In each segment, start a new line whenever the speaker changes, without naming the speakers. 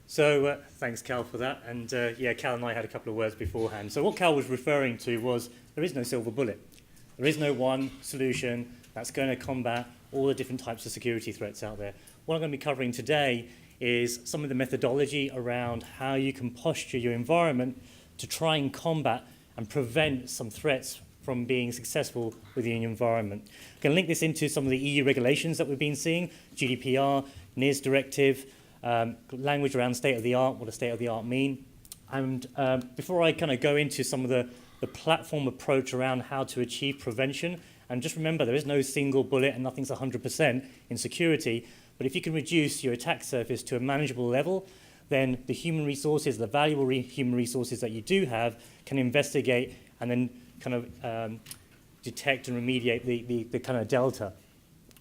So thanks, Cal, for that. And yeah, Cal and I had a couple of words beforehand. So what Cal was referring to was there is no silver bullet. There is no one solution that's going to combat all the different types of security threats out there. What I'm going to be covering today is some of the methodology around how you can posture your environment to try and combat and prevent some threats from being successful within your environment. I'm going to link this into some of the EU regulations that we've been seeing, GDPR, NIS directive, language around state-of-the-art, what does state-of-the-art mean? And before I kind of go into some of the platform approach around how to achieve prevention, and just remember there is no single bullet and nothing's 100% in security, but if you can reduce your attack surface to a manageable level, then the human resources, the valuable human resources that you do have can investigate and then kind of detect and remediate the kind of delta.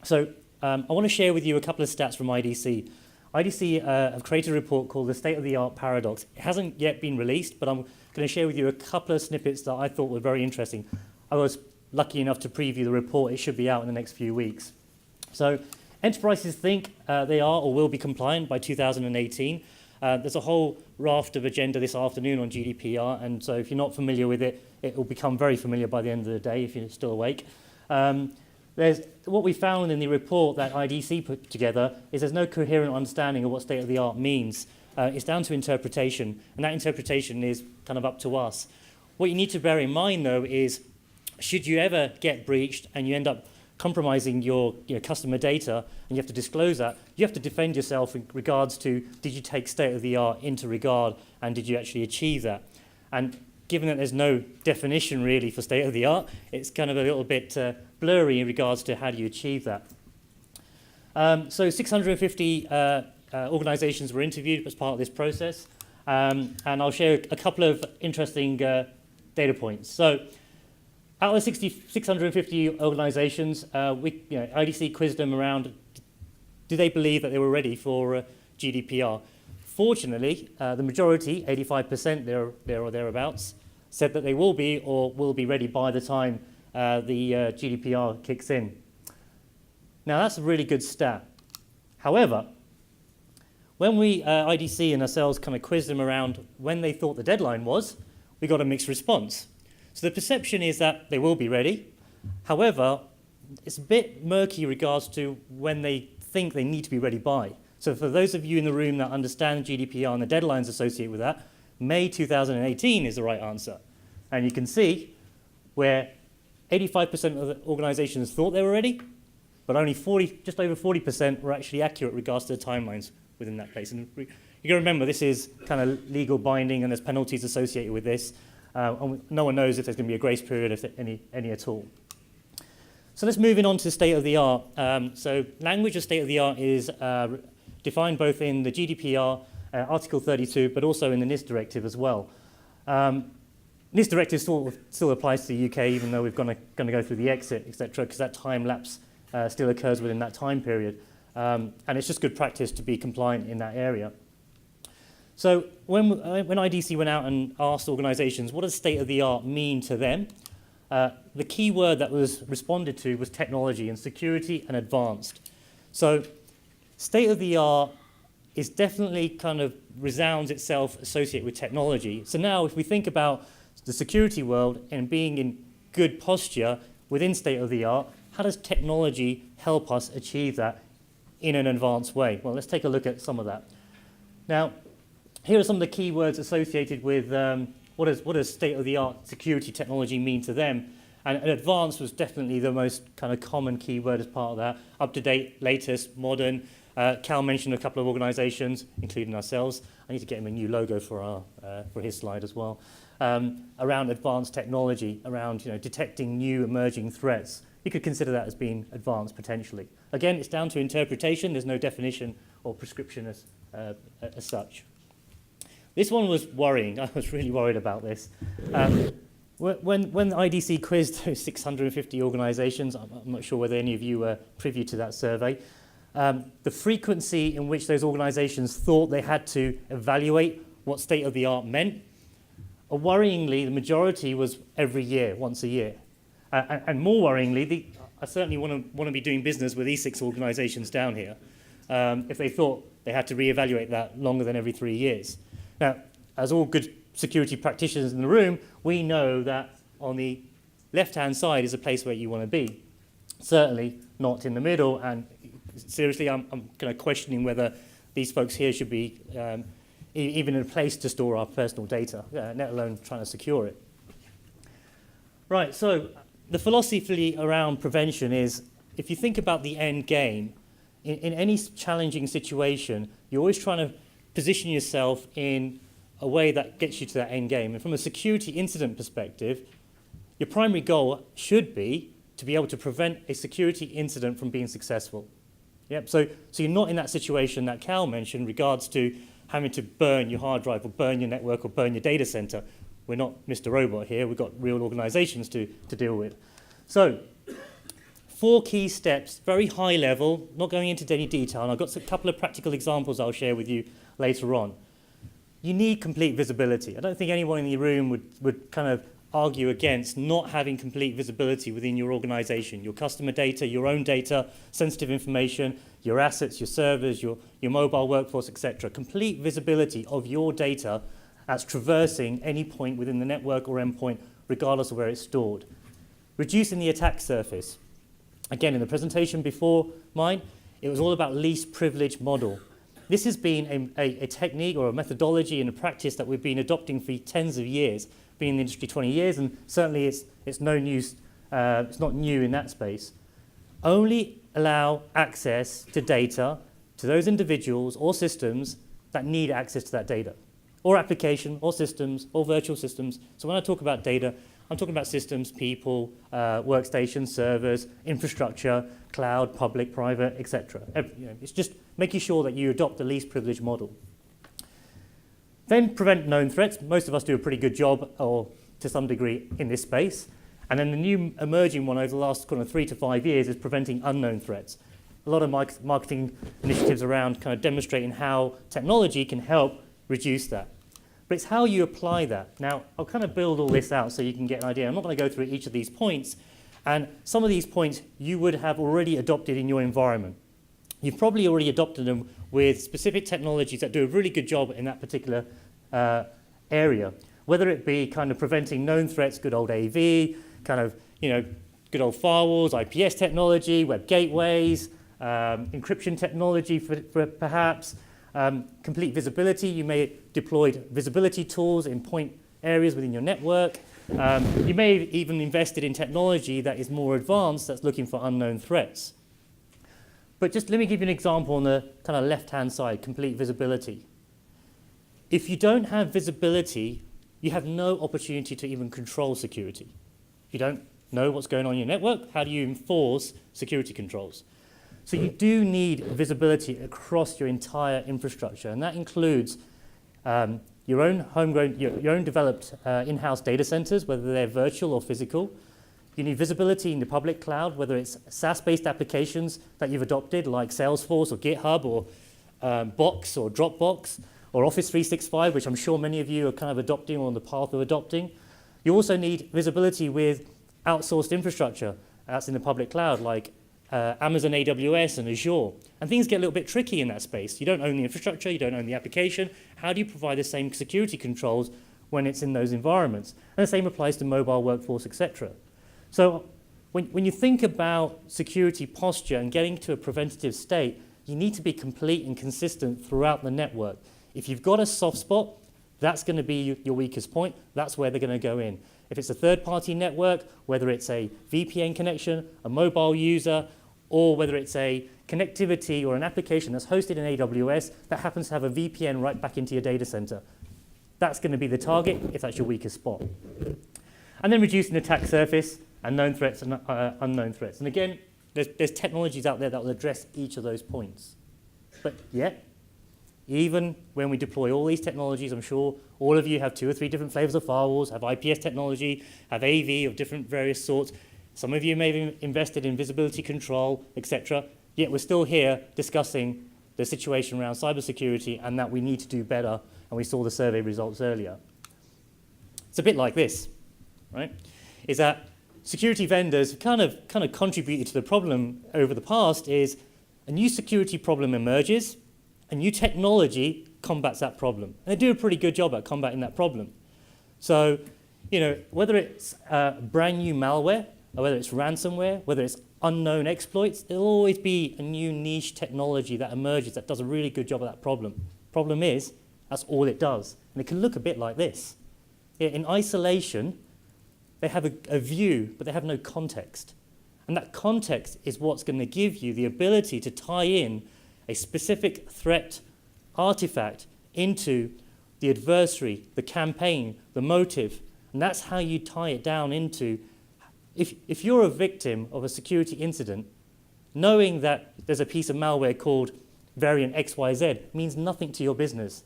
So I want to share with you a couple of stats from IDC. IDC have created a report called the State-of-the-Art Paradox. It hasn't yet been released, but I'm going to share with you a couple of snippets that I thought were very interesting. I was lucky enough to preview the report. It should be out in the next few weeks. So enterprises think they are or will be compliant by 2018. There's a whole raft of agenda this afternoon on GDPR, and so if you're not familiar with it, it will become very familiar by the end of the day if you're still awake. What we found in the report that IDC put together is there's no coherent understanding of what state-of-the-art means. It's down to interpretation, and that interpretation is kind of up to us. What you need to bear in mind, though, is should you ever get breached and you end up compromising your customer data and you have to disclose that, you have to defend yourself in regards to did you take state-of-the-art into regard and did you actually achieve that? And given that there's no definition really for state-of-the-art, it's kind of a little bit blurry in regards to how do you achieve that. So 650 organizations were interviewed as part of this process, and I'll share a couple of interesting data points. So out of the 650 organizations, IDC quizzed them around, do they believe that they were ready for GDPR? Fortunately, the majority, 85% there or thereabouts, said that they will be or will be ready by the time the GDPR kicks in. Now, that's a really good stat. However, when we, IDC and ourselves, kind of quizzed them around when they thought the deadline was, we got a mixed response. So the perception is that they will be ready. However, it's a bit murky in regards to when they think they need to be ready by. So for those of you in the room that understand GDPR and the deadlines associated with that, May 2018 is the right answer. And you can see where 85% of the organizations thought they were ready, but only just over 40% were actually accurate regards to the timelines within that place. And you got to remember, this is kind of legal binding and there's penalties associated with this. And no one knows if there's going to be a grace period, if any at all. So let's move on to state-of-the-art. So language of state-of-the-art is defined both in the GDPR, Article 32, but also in the NIS directive as well. NIS directive still applies to the UK, even though we're going to go through the exit, etc., because that time lapse still occurs within that time period. And it's just good practice to be compliant in that area. So when IDC went out and asked organizations, what does state-of-the-art mean to them? The key word that was responded to was technology and security and advanced. So state-of-the-art is definitely kind of resounds itself associated with technology. So now if we think about the security world and being in good posture within state-of-the-art, how does technology help us achieve that in an advanced way? Well, let's take a look at some of that. Now, here are some of the key words associated with what does state-of-the-art security technology mean to them. And advanced was definitely the most kind of common key word as part of that. Up-to-date, latest, modern. Cal mentioned a couple of organizations, including ourselves. I need to get him a new logo for his slide as well. Around advanced technology, around detecting new emerging threats. You could consider that as being advanced potentially. Again, it's down to interpretation. There's no definition or prescription as such. This one was worrying. I was really worried about this. When IDC quizzed those 650 organizations, I'm not sure whether any of you were privy to that survey, the frequency in which those organizations thought they had to evaluate what state-of-the-art meant, worryingly, the majority was every year, once a year. And more worryingly, I certainly want to be doing business with these 6 organizations down here. If they thought They had to reevaluate that longer than every 3 years. Now, as all good security practitioners in the room, we know that on the left-hand side is a place where you want to be. Certainly not in the middle, and seriously, I'm kind of questioning whether these folks here should be even in a place to store our personal data, let alone trying to secure it. Right, so the philosophy around prevention is, if you think about the end game, in any challenging situation, you're always trying to position yourself in a way that gets you to that end game. And from a security incident perspective, your primary goal should be to be able to prevent a security incident from being successful. Yep. So you're not in that situation that Cal mentioned in regards to having to burn your hard drive or burn your network or burn your data center. We're not Mr. Robot here. We've got real organizations to deal with. So 4 key steps, very high level, not going into any detail. And I've got a couple of practical examples I'll share with you later on. You need complete visibility. I don't think anyone in the room would kind of argue against not having complete visibility within your organization, your customer data, your own data, sensitive information, your assets, your servers, your mobile workforce, etc. Complete visibility of your data that's traversing any point within the network or endpoint, regardless of where it's stored. Reducing the attack surface. Again, in the presentation before mine, it was all about least privilege model. This has been a technique or a methodology and a practice that we've been adopting for tens of years, been in the industry 20 years, and certainly it's no news, it's not new in that space. Only allow access to data to those individuals or systems that need access to that data, or application, or systems, or virtual systems. So when I talk about data, I'm talking about systems, people, workstations, servers, infrastructure, cloud, public, private, etc. It's just making sure that you adopt the least privilege model. Then prevent known threats. Most of us do a pretty good job, or to some degree, in this space. And then the new emerging one over the last kind of 3 to 5 years is preventing unknown threats. A lot of marketing initiatives around kind of demonstrating how technology can help reduce that. But it's how you apply that. Now, I'll kind of build all this out so you can get an idea. I'm not going to go through each of these points. And some of these points you would have already adopted in your environment. You've probably already adopted them with specific technologies that do a really good job in that particular area. Whether it be kind of preventing known threats, good old AV, kind of, good old firewalls, IPS technology, web gateways, encryption technology for perhaps, complete visibility. You may have deployed visibility tools in point areas within your network. You may have even invested in technology that is more advanced, that's looking for unknown threats. But just let me give you an example on the kind of left-hand side, complete visibility. If you don't have visibility, you have no opportunity to even control security. If you don't know what's going on in your network, how do you enforce security controls? So you do need visibility across your entire infrastructure, and that includes your own homegrown, your own developed in-house data centers, whether they're virtual or physical. You need visibility in the public cloud, whether it's SaaS-based applications that you've adopted, like Salesforce or GitHub or Box or Dropbox or Office 365, which I'm sure many of you are kind of adopting or on the path of adopting. You also need visibility with outsourced infrastructure that's in the public cloud, like Amazon AWS and Azure. And things get a little bit tricky in that space. You don't own the infrastructure, you don't own the application. How do you provide the same security controls when it's in those environments? And the same applies to mobile workforce, etc. So when you think about security posture and getting to a preventative state, you need to be complete and consistent throughout the network. If you've got a soft spot, that's going to be your weakest point. That's where they're going to go in. If it's a third-party network, whether it's a VPN connection, a mobile user, or whether it's a connectivity or an application that's hosted in AWS that happens to have a VPN right back into your data center, that's going to be the target if that's your weakest spot. And then reducing attack surface and known threats and unknown threats. And again, there's technologies out there that will address each of those points. But yet, even when we deploy all these technologies, I'm sure all of you have 2 or 3 different flavors of firewalls, have IPS technology, have AV of different various sorts. Some of you may have invested in visibility control, etc. Yet we're still here discussing the situation around cybersecurity and that we need to do better. And we saw the survey results earlier. It's a bit like this, right? Is that security vendors have kind of contributed to the problem over the past is a new security problem emerges, A new technology combats that problem. And they do a pretty good job at combating that problem. So, whether it's brand new malware, or whether it's ransomware, whether it's unknown exploits, there'll always be a new niche technology that emerges that does a really good job of that problem. Problem is, that's all it does. And it can look a bit like this. In isolation, they have a view, but they have no context. And that context is what's going to give you the ability to tie in a specific threat artifact into the adversary, the campaign, the motive. And that's how you tie it down into, if you're a victim of a security incident, knowing that there's a piece of malware called variant XYZ means nothing to your business.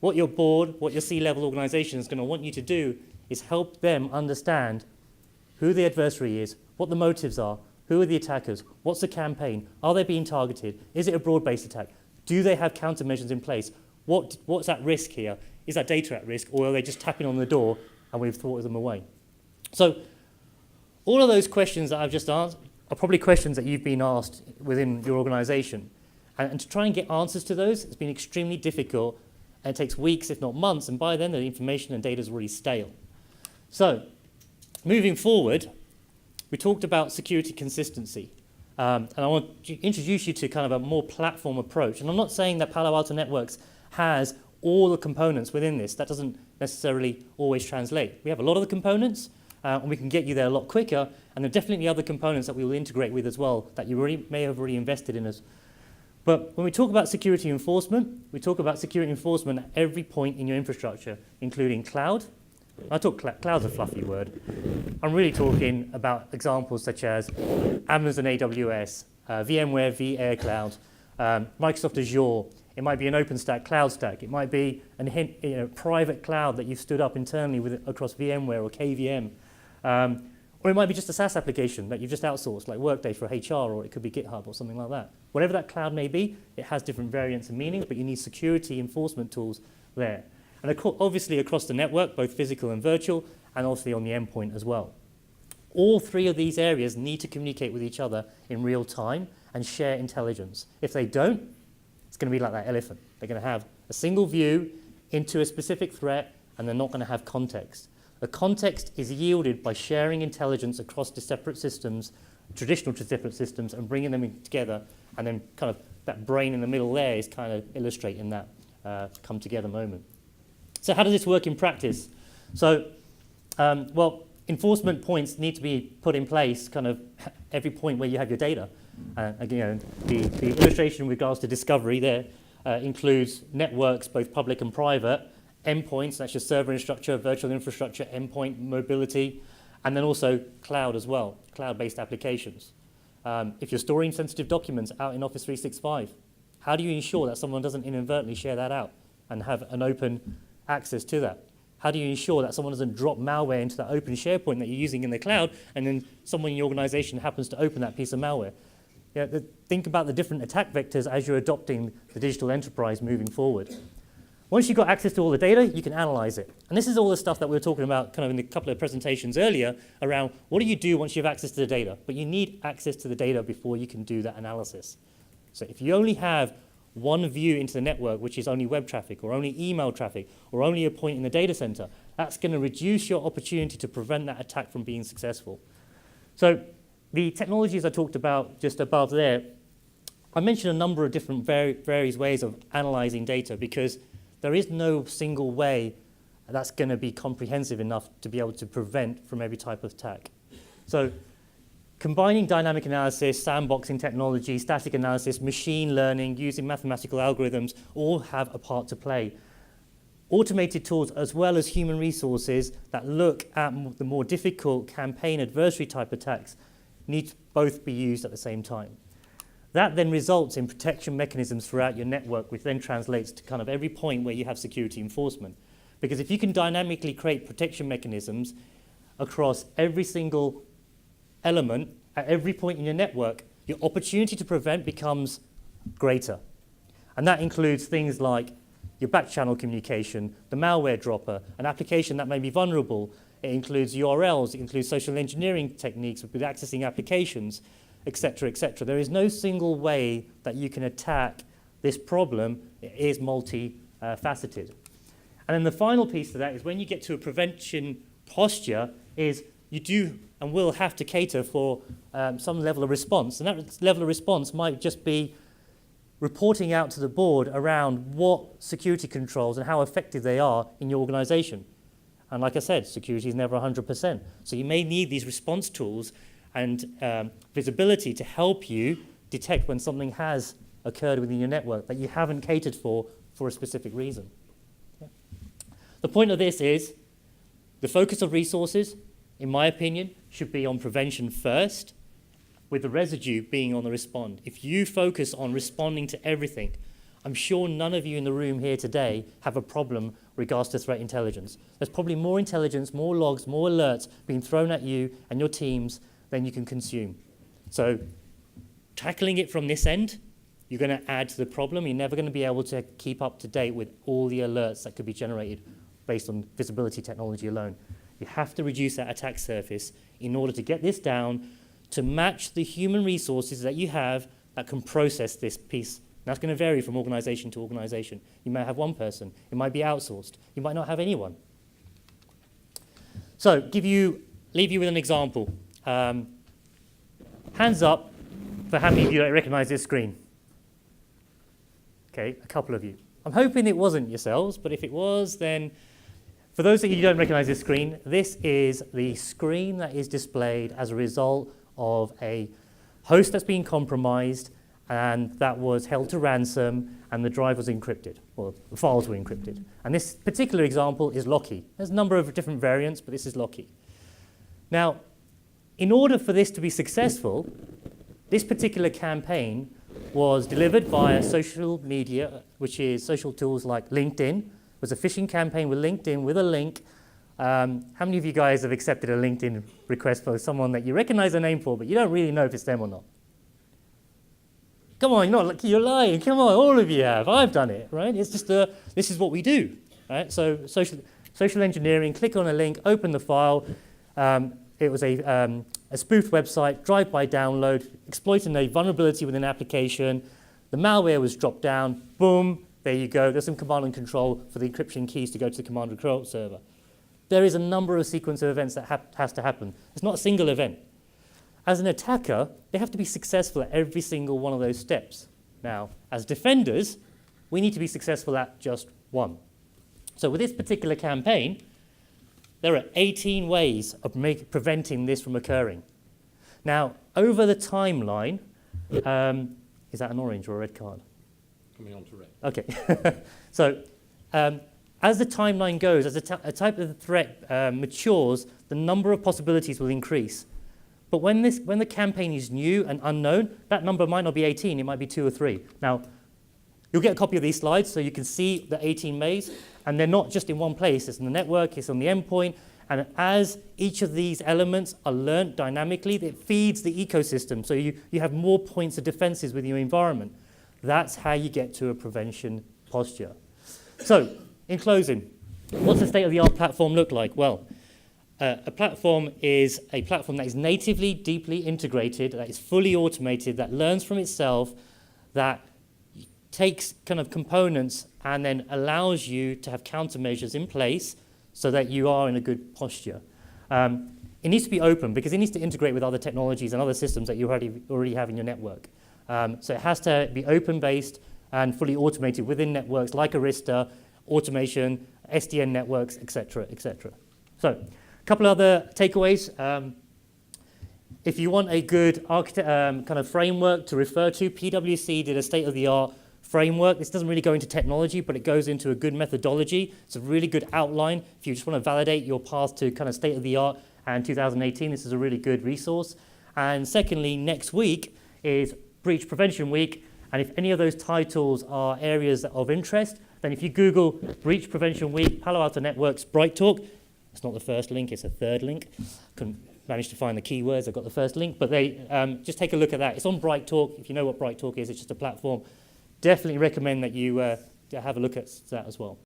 What your board, what your C-level organization is going to want you to do is help them understand who the adversary is, what the motives are, who are the attackers, what's the campaign, are they being targeted, is it a broad-based attack, do they have countermeasures in place, what's at risk here, is that data at risk, or are they just tapping on the door and we've thwarted them away? So all of those questions that I've just asked are probably questions that you've been asked within your organization. And to try and get answers to those has been extremely difficult, and it takes weeks, if not months, and by then the information and data is already stale. So, moving forward, we talked about security consistency. And I want to introduce you to kind of a more platform approach. And I'm not saying that Palo Alto Networks has all the components within this. That doesn't necessarily always translate. We have a lot of the components, and we can get you there a lot quicker. And there are definitely other components that we will integrate with as well that you may have already invested in us. But when we talk about security enforcement, we talk about security enforcement at every point in your infrastructure, including cloud. I talk cloud's a fluffy word. I'm really talking about examples such as Amazon AWS, VMware vAir Cloud, Microsoft Azure. It might be an OpenStack cloud stack. It might be a private cloud that you've stood up internally across VMware or KVM. Or it might be just a SaaS application that you've just outsourced, like Workday for HR, or it could be GitHub or something like that. Whatever that cloud may be, it has different variants and meanings, but you need security enforcement tools there. And obviously across the network, both physical and virtual, and obviously on the endpoint as well. All three of these areas need to communicate with each other in real time and share intelligence. If they don't, it's going to be like that elephant. They're going to have a single view into a specific threat, and they're not going to have context. The context is yielded by sharing intelligence across the separate systems, traditional separate systems, and bringing them together, and then kind of that brain in the middle there is kind of illustrating that come together moment. So how does this work in practice? So, enforcement points need to be put in place kind of every point where you have your data. Again, the illustration with regards to discovery there includes networks, both public and private, endpoints, that's your server infrastructure, virtual infrastructure, endpoint, mobility, and then also cloud as well, cloud-based applications. If you're storing sensitive documents out in Office 365, how do you ensure that someone doesn't inadvertently share that out and have an open access to that? How do you ensure that someone doesn't drop malware into that open SharePoint that you're using in the cloud, and then someone in your organization happens to open that piece of malware? Think about the different attack vectors as you're adopting the digital enterprise moving forward. Once you've got access to all the data, you can analyze it. And this is all the stuff that we were talking about kind of in a couple of presentations earlier around what do you do once you have access to the data? But you need access to the data before you can do that analysis. So if you only have one view into the network, which is only web traffic or only email traffic or only a point in the data center, that's going to reduce your opportunity to prevent that attack from being successful. So the technologies I talked about just above there, I mentioned a number of different various ways of analyzing data because there is no single way that's going to be comprehensive enough to be able to prevent from every type of attack. So combining dynamic analysis, sandboxing technology, static analysis, machine learning, using mathematical algorithms all have a part to play. Automated tools as well as human resources that look at the more difficult campaign adversary type attacks need to both be used at the same time. That then results in protection mechanisms throughout your network, which then translates to kind of every point where you have security enforcement. Because if you can dynamically create protection mechanisms across every single element at every point in your network, your opportunity to prevent becomes greater. And that includes things like your back channel communication, the malware dropper, an application that may be vulnerable. It includes URLs, it includes social engineering techniques with accessing applications, etc., etc. There is no single way that you can attack this problem is multi-faceted. And then the final piece to that is when you get to a prevention posture is you do and will have to cater for some level of response. And that level of response might just be reporting out to the board around what security controls and how effective they are in your organization. And like I said, security is never 100%. So you may need these response tools and visibility to help you detect when something has occurred within your network that you haven't catered for a specific reason. Okay. The point of this is the focus of resources, in my opinion, should be on prevention first, with the residue being on the respond. If you focus on responding to everything, I'm sure none of you in the room here today have a problem regards to threat intelligence. There's probably more intelligence, more logs, more alerts being thrown at you and your teams than you can consume. So tackling it from this end, you're going to add to the problem. You're never going to be able to keep up to date with all the alerts that could be generated based on visibility technology alone. You have to reduce that attack surface in order to get this down to match the human resources that you have that can process this piece. And that's going to vary from organization to organization. You might have one person. It might be outsourced. You might not have anyone. So leave you with an example. Hands up for how many of you that recognize this screen. Okay, a couple of you. I'm hoping it wasn't yourselves, but if it was, then for those of you who don't recognize this screen, this is the screen that is displayed as a result of a host that's been compromised and that was held to ransom and the drive was encrypted, or the files were encrypted. And this particular example is Locky. There's a number of different variants, but this is Locky. Now, in order for this to be successful, this particular campaign was delivered via social media, which is social tools like LinkedIn. It was a phishing campaign with LinkedIn with a link. How many of you guys have accepted a LinkedIn request for someone that you recognize the name for, but you don't really know if it's them or not? Come on, you're lying. Come on, all of you have. I've done it, right? It's just this is what we do, right? So social engineering, click on a link, open the file. It was a spoofed website, drive-by download, exploiting a vulnerability within an application. The malware was dropped down. Boom, there you go. There's some command and control for the encryption keys to go to the command and control server. There is a number of sequence of events that has to happen. It's not a single event. As an attacker, they have to be successful at every single one of those steps. Now, as defenders, we need to be successful at just one. So with this particular campaign, there are 18 ways of preventing this from occurring. Now, over the timeline, is that an orange or a red card?
Coming on to red.
Okay. So as the timeline goes, as a type of threat matures, the number of possibilities will increase. But when the campaign is new and unknown, that number might not be 18, it might be 2 or 3. Now, you'll get a copy of these slides so you can see the 18 ways, and they're not just in one place. It's in the network, it's on the endpoint, and as each of these elements are learned dynamically, it feeds the ecosystem, so you have more points of defenses within your environment. That's how you get to a prevention posture. So, in closing, what's the state-of-the-art platform look like? Well, a platform is a platform that is natively, deeply integrated, that is fully automated, that learns from itself, that takes kind of components and then allows you to have countermeasures in place so that you are in a good posture. It needs to be open because it needs to integrate with other technologies and other systems that you already have in your network. So it has to be open-based and fully automated within networks like Arista, automation, SDN networks, etc., etc. So a couple other takeaways. If you want a good kind of framework to refer to, PwC did a state-of-the-art framework. This doesn't really go into technology, but it goes into a good methodology. It's a really good outline. If you just want to validate your path to kind of state-of-the-art and 2018, this is a really good resource. And secondly, next week is Breach Prevention Week. And if any of those titles are areas of interest, then if you Google Breach Prevention Week, Palo Alto Networks, Bright Talk, it's not the first link, it's a third link. Couldn't manage to find the keywords, I got the first link, but they just take a look at that. It's on Bright Talk. If you know what Bright Talk is, it's just a platform. Definitely recommend that you have a look at that as well.